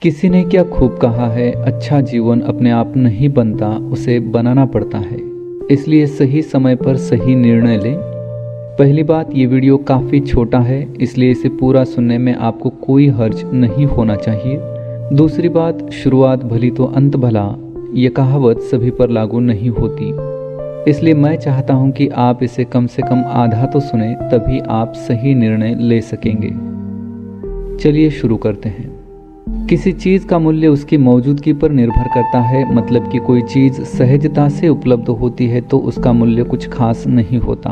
किसी ने क्या खूब कहा है, अच्छा जीवन अपने आप नहीं बनता, उसे बनाना पड़ता है। इसलिए सही समय पर सही निर्णय लें। पहली बात, ये वीडियो काफ़ी छोटा है, इसलिए इसे पूरा सुनने में आपको कोई हर्ज नहीं होना चाहिए। दूसरी बात, शुरुआत भली तो अंत भला, ये कहावत सभी पर लागू नहीं होती। इसलिए मैं चाहता हूँ कि आप इसे कम से कम आधा तो सुने, तभी आप सही निर्णय ले सकेंगे। चलिए शुरू करते हैं। किसी चीज़ का मूल्य उसकी मौजूदगी पर निर्भर करता है। मतलब कि कोई चीज़ सहजता से उपलब्ध होती है तो उसका मूल्य कुछ खास नहीं होता।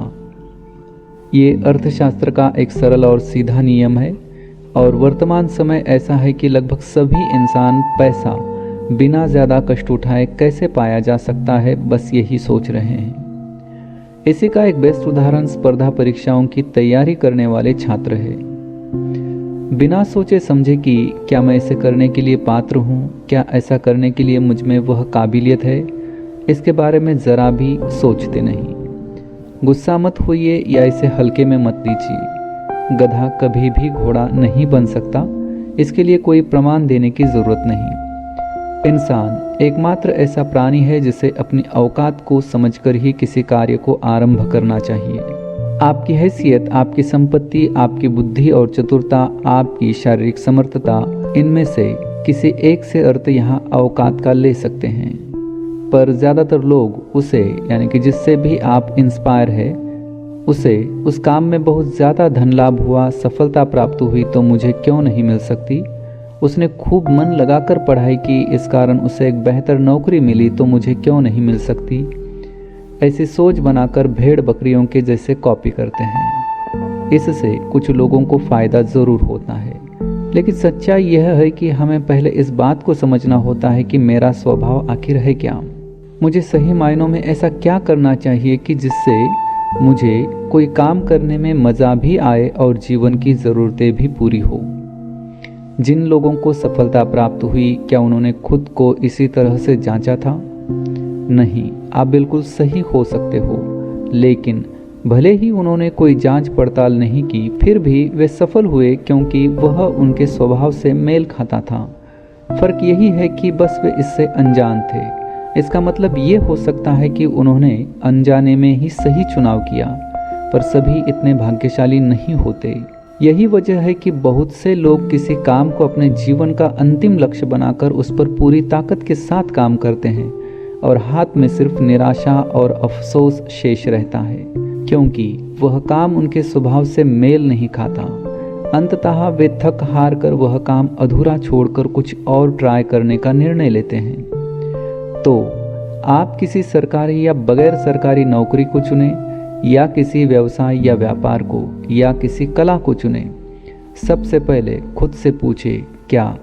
ये अर्थशास्त्र का एक सरल और सीधा नियम है और वर्तमान समय ऐसा है कि लगभग सभी इंसान पैसा बिना ज़्यादा कष्ट उठाए कैसे पाया जा सकता है, बस यही सोच रहे हैं। इसी का एक बेस्ट उदाहरण स्पर्धा परीक्षाओं की तैयारी करने वाले छात्र है। बिना सोचे समझे कि क्या मैं इसे करने के लिए पात्र हूँ, क्या ऐसा करने के लिए मुझ में वह काबिलियत है, इसके बारे में ज़रा भी सोचते नहीं। गुस्सा मत होइए या इसे हल्के में मत लीजिए। गधा कभी भी घोड़ा नहीं बन सकता, इसके लिए कोई प्रमाण देने की ज़रूरत नहीं। इंसान एकमात्र ऐसा प्राणी है जिसे अपनी औकात को समझकर ही किसी कार्य को आरंभ करना चाहिए। आपकी हैसियत, आपकी संपत्ति, आपकी बुद्धि और चतुरता, आपकी शारीरिक समर्थता, इनमें से किसी एक से अर्थ यहाँ औकात का ले सकते हैं। पर ज़्यादातर लोग उसे, यानी कि जिससे भी आप इंस्पायर है, उसे उस काम में बहुत ज़्यादा धन लाभ हुआ, सफलता प्राप्त हुई तो मुझे क्यों नहीं मिल सकती, उसने खूब मन लगाकर पढ़ाई की, इस कारण उसे एक बेहतर नौकरी मिली तो मुझे क्यों नहीं मिल सकती, ऐसी सोच बनाकर भेड़ बकरियों के जैसे कॉपी करते हैं। इससे कुछ लोगों को फ़ायदा ज़रूर होता है, लेकिन सच्चाई यह है कि हमें पहले इस बात को समझना होता है कि मेरा स्वभाव आखिर है क्या। मुझे सही मायनों में ऐसा क्या करना चाहिए कि जिससे मुझे कोई काम करने में मज़ा भी आए और जीवन की ज़रूरतें भी पूरी हो। जिन लोगों को सफलता प्राप्त हुई, क्या उन्होंने खुद को इसी तरह से जांचा था? नहीं। आप बिल्कुल सही हो सकते हो, लेकिन भले ही उन्होंने कोई जांच पड़ताल नहीं की, फिर भी वे सफल हुए क्योंकि वह उनके स्वभाव से मेल खाता था। फ़र्क यही है कि बस वे इससे अनजान थे। इसका मतलब ये हो सकता है कि उन्होंने अनजाने में ही सही चुनाव किया, पर सभी इतने भाग्यशाली नहीं होते। यही वजह है कि बहुत से लोग किसी काम को अपने जीवन का अंतिम लक्ष्य बनाकर उस पर पूरी ताकत के साथ काम करते हैं और हाथ में सिर्फ निराशा और अफसोस शेष रहता है, क्योंकि वह काम उनके स्वभाव से मेल नहीं खाता। अंततः वे थक हार कर वह काम अधूरा छोड़कर कुछ और ट्राई करने का निर्णय लेते हैं। तो आप किसी सरकारी या बगैर सरकारी नौकरी को चुने, या किसी व्यवसाय या व्यापार को, या किसी कला को चुने, सबसे पहले खुद से पूछे, क्या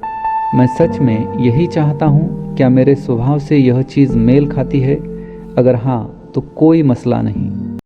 मैं सच में यही चाहता हूँ? क्या मेरे स्वभाव से यह चीज़ मेल खाती है? अगर हाँ, तो कोई मसला नहीं।